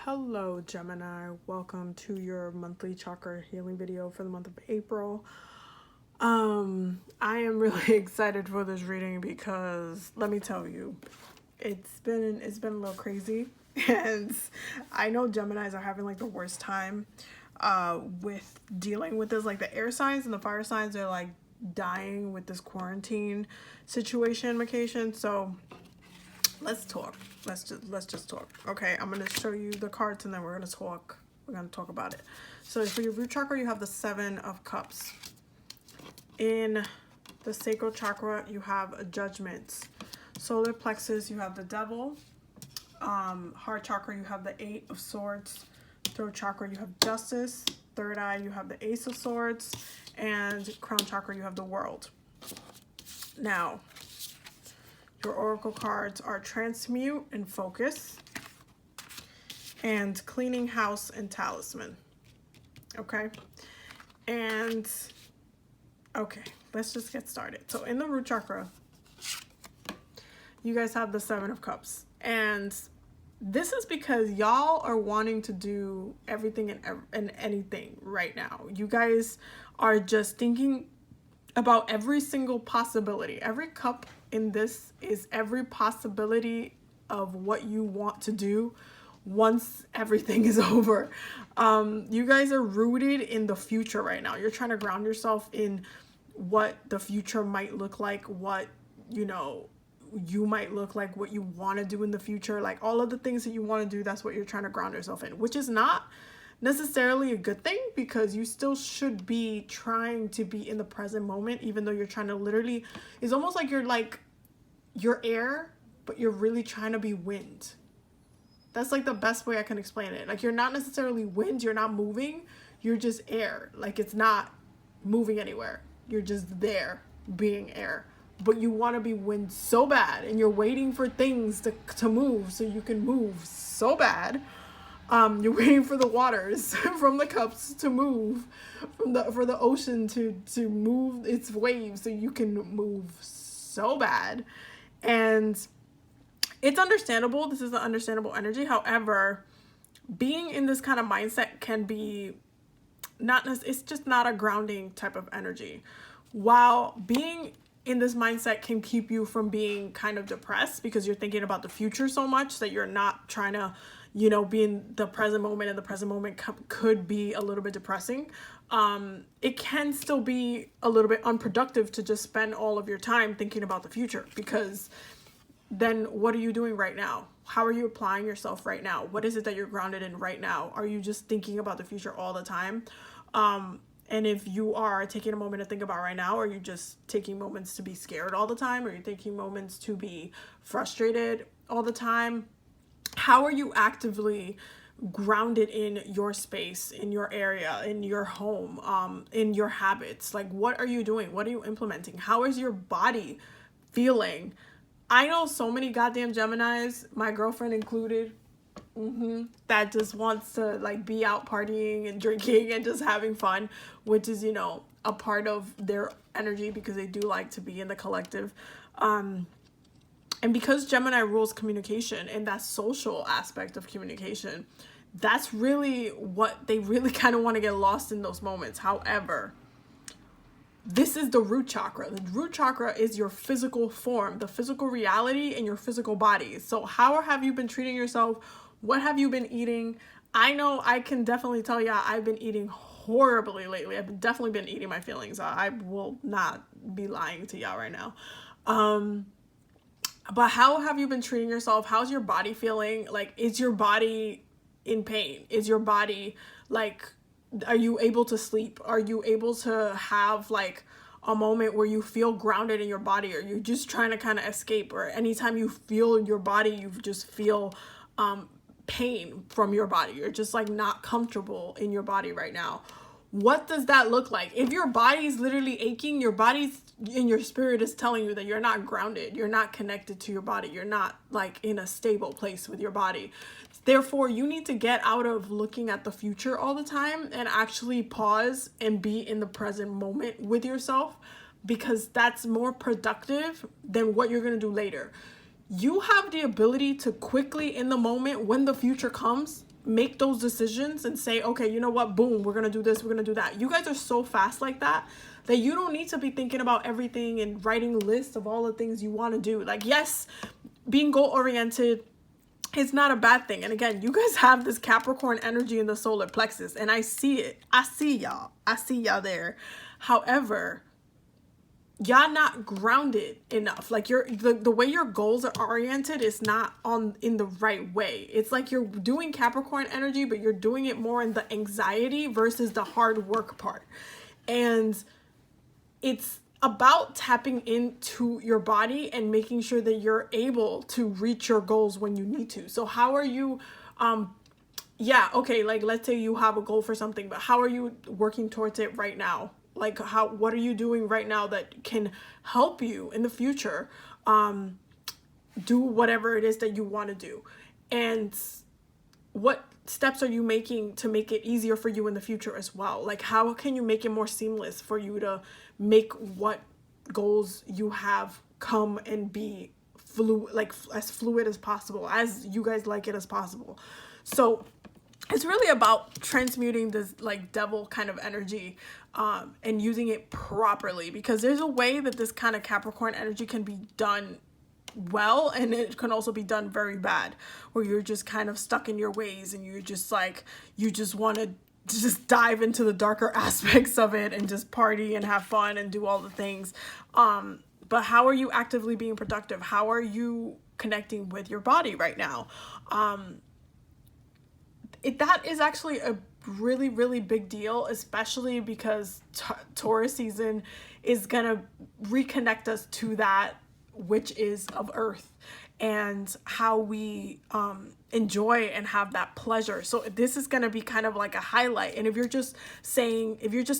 Hello Gemini, welcome to your monthly chakra healing video for the month of April. I am really excited for this reading because let me tell you, it's been a little crazy and I know Geminis are having like the worst time with dealing with this. Like the air signs and the fire signs are like dying with this quarantine situation vacation. So let's talk. Let's just talk. Okay, I'm gonna show you the cards and then we're gonna talk about it. So for your root chakra, you have the 7 of Cups. In the sacral chakra, you have Judgment. Solar plexus, you have the Devil. Heart chakra, you have the 8 of Swords. Throat chakra, you have Justice. Third eye, you have the Ace of Swords. And crown chakra, you have the World. Now, your oracle cards are Transmute and Focus, and Cleaning House and Talisman. Okay, and okay, let's just get started. So in the root chakra, you guys have the 7 of Cups, and this is because y'all are wanting to do everything and anything right now. You guys are just thinking about every single possibility. Every cup in this is every possibility of what you want to do once everything is over. You guys are rooted in the future right now. You're trying to ground yourself in what the future might look like, what you might look like, what you want to do in the future, like all of the things that you want to do. That's what you're trying to ground yourself in, which is not necessarily a good thing, because you still should be trying to be in the present moment, even though you're trying to literally, it's almost like you're air, but you're really trying to be wind. That's like the best way I can explain it. Like you're not necessarily wind, you're not moving, you're just air. Like it's not moving anywhere, you're just there being air, but you want to be wind so bad, and you're waiting for things to move so you can move so bad. You're waiting for the waters from the cups to move, for the ocean to move its waves so you can move so bad. And it's understandable. This is an understandable energy. However, being in this kind of mindset can be it's just not a grounding type of energy. While being in this mindset can keep you from being kind of depressed because you're thinking about the future so much that you're not trying to be in the present moment, and the present moment could be a little bit depressing. It can still be a little bit unproductive to just spend all of your time thinking about the future, because then what are you doing right now? How are you applying yourself right now? What is it that you're grounded in right now? Are you just thinking about the future all the time? And if you are taking a moment to think about right now, are you just taking moments to be scared all the time? Are you taking moments to be frustrated all the time? How are you actively grounded in your space, in your area, in your home, in your habits? Like, what are you doing? What are you implementing? How is your body feeling? I know so many goddamn Geminis, my girlfriend included, that just wants to like be out partying and drinking and just having fun, which is, a part of their energy because they do like to be in the collective. And because Gemini rules communication and that social aspect of communication, that's really what they really kind of want to get lost in those moments. However, this is the root chakra. The root chakra is your physical form, the physical reality in your physical body. So how have you been treating yourself? What have you been eating? I know I can definitely tell you I've been eating horribly lately. I've definitely been eating my feelings. I will not be lying to y'all right now. But how have you been treating yourself? How's your body feeling? Like, is your body in pain? Is your body like, are you able to sleep? Are you able to have like a moment where you feel grounded in your body? Or you're just trying to kind of escape? Or anytime you feel your body, you just feel pain from your body. You're just like not comfortable in your body right now. What does that look like? If your body's literally aching, your body's in your spirit is telling you that you're not grounded. You're not connected to your body. You're not like in a stable place with your body. Therefore, you need to get out of looking at the future all the time and actually pause and be in the present moment with yourself, because that's more productive than what you're going to do later. You have the ability to quickly, in the moment, when the future comes, make those decisions and say, okay, you know what, boom, we're gonna do this, we're gonna do that. You guys are so fast like that you don't need to be thinking about everything and writing lists of all the things you want to do. Like, yes, being goal oriented is not a bad thing. And again, you guys have this Capricorn energy in the solar plexus, and I see it. I see y'all there. However, y'all not grounded enough. Like, the way your goals are oriented is not in the right way. It's like you're doing Capricorn energy, but you're doing it more in the anxiety versus the hard work part. And it's about tapping into your body and making sure that you're able to reach your goals when you need to. So how are you, okay, like, let's say you have a goal for something, but how are you working towards it right now? Like, what are you doing right now that can help you in the future do whatever it is that you want to do? And what steps are you making to make it easier for you in the future as well? Like, how can you make it more seamless for you to make what goals you have come and be as fluid as possible, as you guys like it as possible? So it's really about transmuting this like devil kind of energy and using it properly, because there's a way that this kind of Capricorn energy can be done well, and it can also be done very bad, where you're just kind of stuck in your ways and you're just like, you just want to just dive into the darker aspects of it and just party and have fun and do all the things. But how are you actively being productive? How are you connecting with your body right now? That is actually a really, really big deal, especially because Taurus season is gonna reconnect us to that which is of earth and how we enjoy and have that pleasure. So this is going to be kind of like a highlight. And if you're just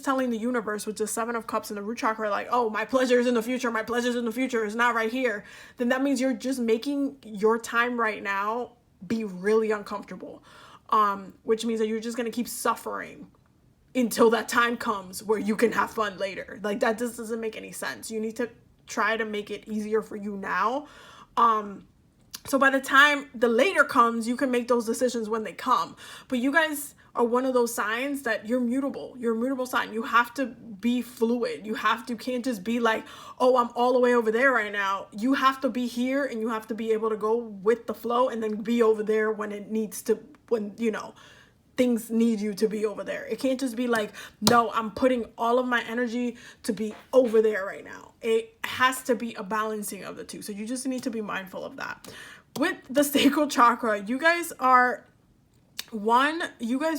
telling the universe with the 7 of Cups and the root chakra, like, oh, my pleasure is in the future, my pleasure is in the future, is not right here, then that means you're just making your time right now be really uncomfortable, which means that you're just going to keep suffering until that time comes where you can have fun later. Like, that just doesn't make any sense. You need to try to make it easier for you now. So by the time the later comes, you can make those decisions when they come. But you guys are one of those signs that you're mutable. You're a mutable sign. You have to be fluid. You can't just be like, oh, I'm all the way over there right now. You have to be here, and you have to be able to go with the flow and then be over there when things need you to be over there. It can't just be like, no, I'm putting all of my energy to be over there right now. It has to be a balancing of the two. So you just need to be mindful of that. With the sacral chakra, you guys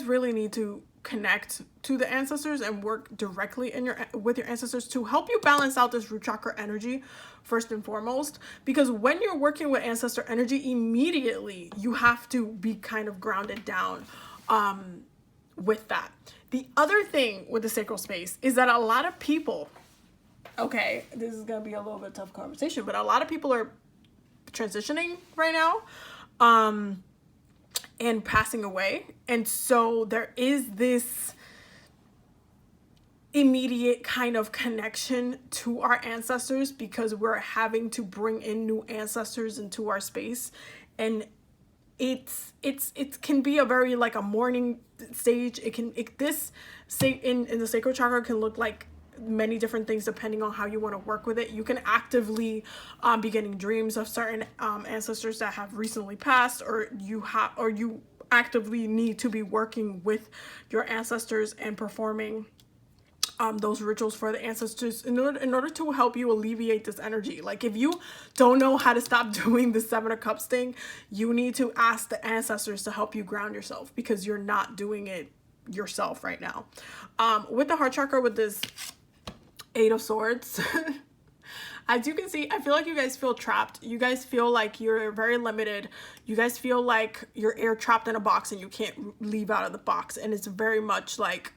really need to connect to the ancestors and work directly with your ancestors to help you balance out this root chakra energy first and foremost. Because when you're working with ancestor energy, immediately you have to be kind of grounded down with that. The other thing with the sacral space is that a lot of people, okay, this is going to be a little bit tough conversation, but a lot of people are transitioning right now, and passing away. And so there is this immediate kind of connection to our ancestors because we're having to bring in new ancestors into our space. And it can be a very like a mourning stage. In the sacral chakra can look like many different things depending on how you want to work with it. You can actively be getting dreams of certain ancestors that have recently passed, or you actively need to be working with your ancestors and performing those rituals for the ancestors in order to help you alleviate this energy. Like, if you don't know how to stop doing the 7 of Cups thing, you need to ask the ancestors to help you ground yourself, because you're not doing it yourself right now. With the heart chakra, with this 8 of Swords, as you can see, I feel like you guys feel trapped. You guys feel like you're very limited. You guys feel like you're air trapped in a box and you can't leave out of the box. And it's very much like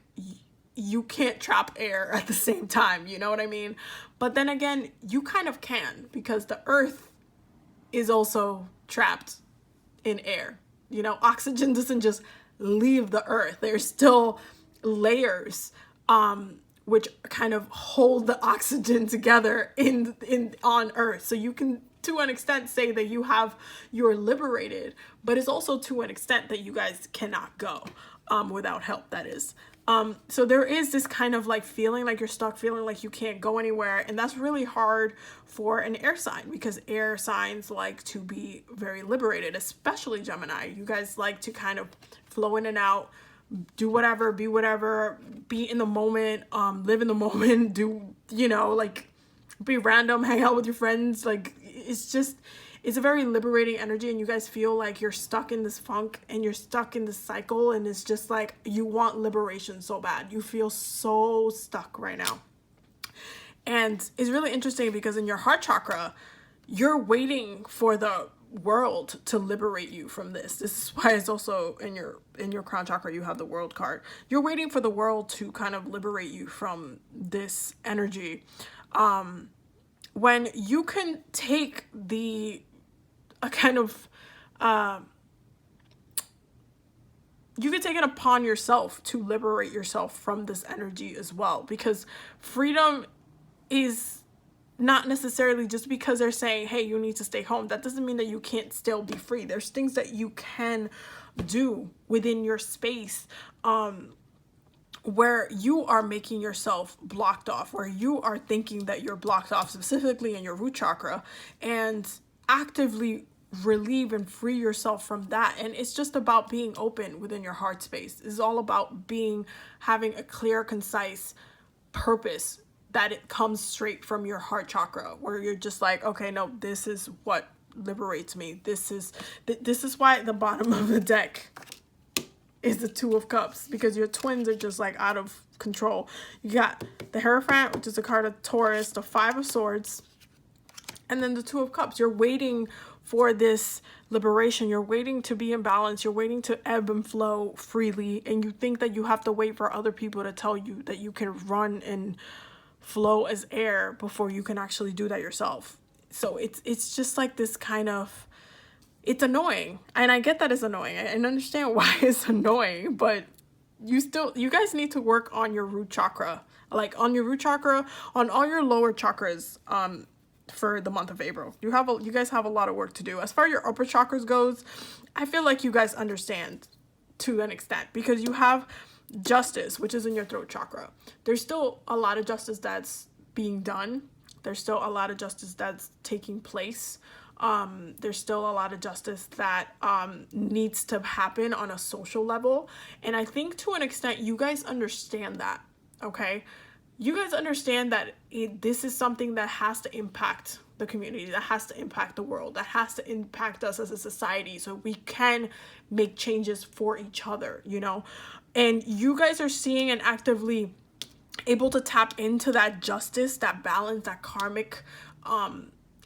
you can't trap air at the same time. You know what I mean? But then again, you kind of can, because the earth is also trapped in air. You know, oxygen doesn't just leave the earth. There's still layers which kind of hold the oxygen together on earth. So you can to an extent say that you're liberated, but it's also to an extent that you guys cannot go without help, that is. So there is this kind of like feeling like you're stuck, feeling like you can't go anywhere. And that's really hard for an air sign, because air signs like to be very liberated, especially Gemini. You guys like to kind of flow in and out, do whatever, be in the moment, live in the moment, do, you know, like be random, hang out with your friends. Like it's a very liberating energy, and you guys feel like you're stuck in this funk and you're stuck in this cycle, and it's just like you want liberation so bad. You feel so stuck right now. And it's really interesting because in your heart chakra, you're waiting for the world to liberate you from this. This is why it's also in your crown chakra you have the world card. You're waiting for the world to kind of liberate you from this energy. When you can take you can take it upon yourself to liberate yourself from this energy as well, because freedom is not necessarily just because they're saying, hey, you need to stay home. That doesn't mean that you can't still be free. There's things that you can do within your space where you are making yourself blocked off, where you are thinking that you're blocked off, specifically in your root chakra, and actively relieve and free yourself from that. And it's just about being open within your heart space. It's all about having a clear, concise purpose that it comes straight from your heart chakra, where you're just like, okay, no, this is what liberates me. This is why at the bottom of the deck is the Two of Cups, because your twins are just like out of control. You got the Hierophant, which is a card of Taurus, the Five of Swords, and then the Two of Cups. You're waiting for this liberation. You're waiting to be in balance. You're waiting to ebb and flow freely. And you think that you have to wait for other people to tell you that you can run and flow as air before you can actually do that yourself. So it's just like this kind of, it's annoying. And I get that it's annoying. I understand why it's annoying, but you guys need to work on your root chakra, like on your root chakra, on all your lower chakras, for the month of April. You guys have a lot of work to do. As far as your upper chakras goes, I feel like you guys understand to an extent, because you have justice, which is in your throat chakra. There's still a lot of justice that's being done. There's still a lot of justice that's taking place. There's still a lot of justice that needs to happen on a social level. And I think to an extent, you guys understand that, okay? You guys understand that this is something that has to impact the community, that has to impact the world, that has to impact us as a society, so we can make changes for each other, you know? And you guys are seeing and actively able to tap into that justice, that balance, that karmic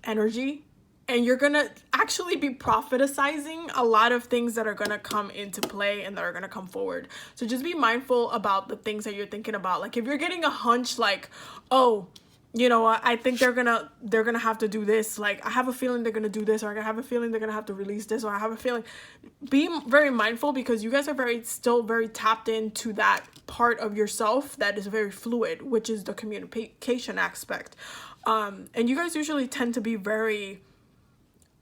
energy. And you're going to actually be propheticizing a lot of things that are going to come into play and that are going to come forward. So just be mindful about the things that you're thinking about. Like if you're getting a hunch like, oh, you know, I think they're going to have to do this. Like I have a feeling they're going to do this, or I have a feeling they're going to have to release this, or I have a feeling. Be very mindful, because you guys are still very tapped into that part of yourself that is very fluid, which is the communication aspect. And you guys usually tend to be very,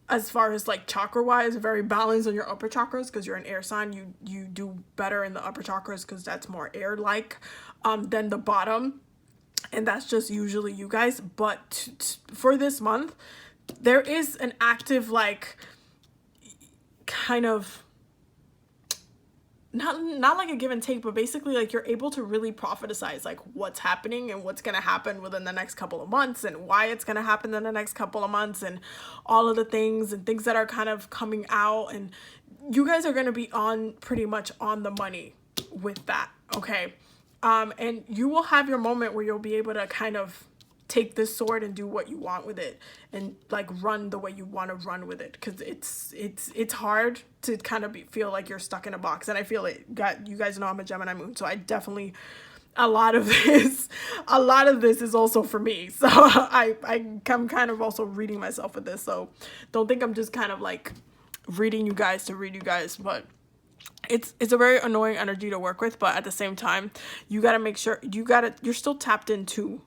as far as like chakra wise, very balanced on your upper chakras, because you're an air sign. You do better in the upper chakras because that's more air like than the bottom, and that's just usually you guys. But for this month, there is an active like kind of not like a give and take, but basically like you're able to really prophesize like what's happening and what's going to happen within the next couple of months, and why it's going to happen in the next couple of months, and all of the things and things that are kind of coming out. And you guys are going to be pretty much on the money with that. Okay. And you will have your moment where you'll be able to kind of take this sword and do what you want with it, and like run the way you want to run with it, because it's hard to kind of feel like you're stuck in a box. And I feel it. You guys know I'm a Gemini moon, so I definitely, a lot of this is also for me. So I'm kind of also reading myself with this, so don't think I'm just kind of like reading you guys to read you guys. But it's a very annoying energy to work with, but at the same time, you got to make sure you're still tapped into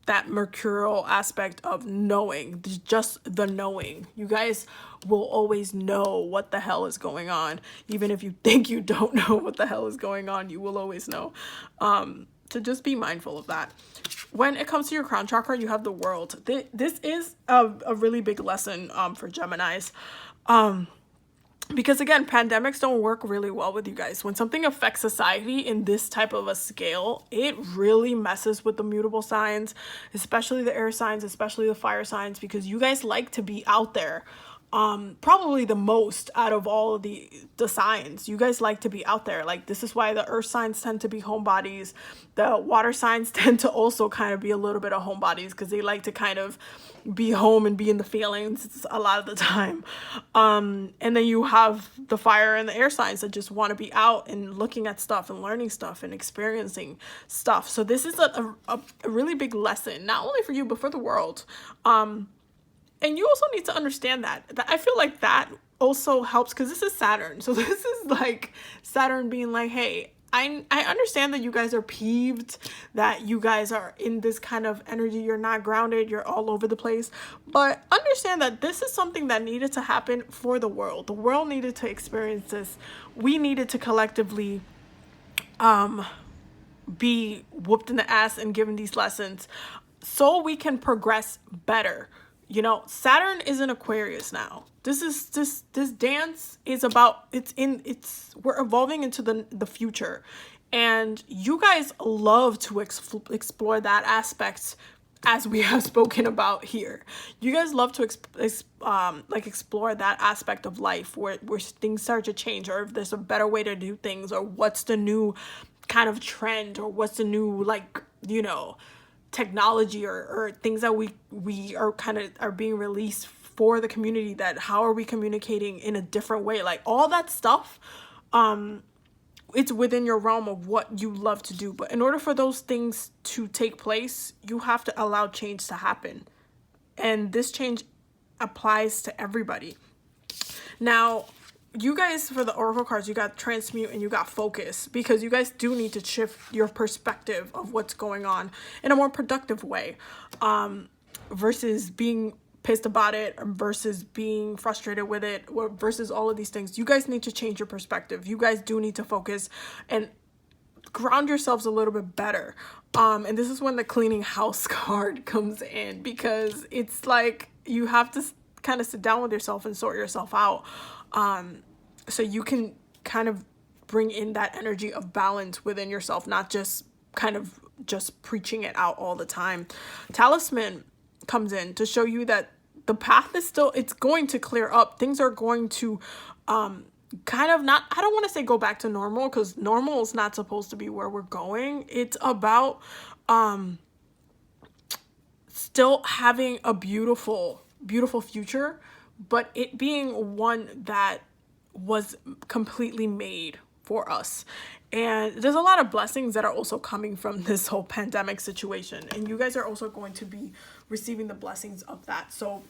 that mercurial aspect of knowing, just the knowing. You guys will always know what the hell is going on. Even if you think you don't know what the hell is going on, you will always know. So just be mindful of that. When it comes to your crown chakra, you have the world. This is a really big lesson for Geminis. Because again, pandemics don't work really well with you guys. When something affects society in this type of a scale, it really messes with the mutable signs, especially the air signs, especially the fire signs, because you guys like to be out there. Probably the most out of all of the signs. You guys like to be out there. Like, this is why the earth signs tend to be homebodies. The water signs tend to also kind of be a little bit of homebodies, because they like to kind of be home and be in the feelings a lot of the time. And then you have the fire and the air signs that just want to be out and looking at stuff and learning stuff and experiencing stuff. So this is a really big lesson, not only for you, but for the world. And you also need to understand that I feel like that also helps, because this is Saturn. So this is like Saturn being like, hey, I understand that you guys are peeved, that you guys are in this kind of energy. You're not grounded. You're all over the place. But understand that this is something that needed to happen for the world. The world needed to experience this. We needed to collectively be whooped in the ass and given these lessons so we can progress better. You know, Saturn is in Aquarius now. This dance is about, we're evolving into the future. And you guys love to explore that aspect, as we have spoken about here. You guys love to explore that aspect of life where things start to change, or if there's a better way to do things, or what's the new kind of trend, or what's the new, like, you know, technology or things that we are kind of are being released for the community, that how are we communicating in a different way, like all that stuff. It's within your realm of what you love to do, but in order for those things to take place, you have to allow change to happen, and this change applies to everybody. Now, you guys, for the oracle cards, you got transmute and you got focus, because you guys do need to shift your perspective of what's going on in a more productive way, versus being pissed about it, versus being frustrated with it, or versus all of these things. You guys need to change your perspective. You guys do need to focus and ground yourselves a little bit better. And this is when the cleaning house card comes in, because it's like you have to kind of sit down with yourself and sort yourself out. So you can kind of bring in that energy of balance within yourself, not just kind of just preaching it out all the time. Talisman comes in to show you that the path is still, it's going to clear up. Things are going to kind of not, I don't want to say go back to normal, because normal is not supposed to be where we're going. It's about still having a beautiful future, but it being one that was completely made for us. And there's a lot of blessings that are also coming from this whole pandemic situation, and you guys are also going to be receiving the blessings of that. So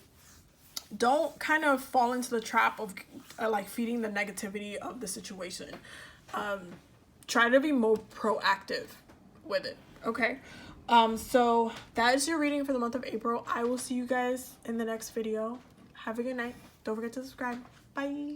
don't kind of fall into the trap of like feeding the negativity of the situation. Try to be more proactive with it. Okay. So that is your reading for the month of April. I will see you guys in the next video. Have a good night. Don't forget to subscribe. Bye.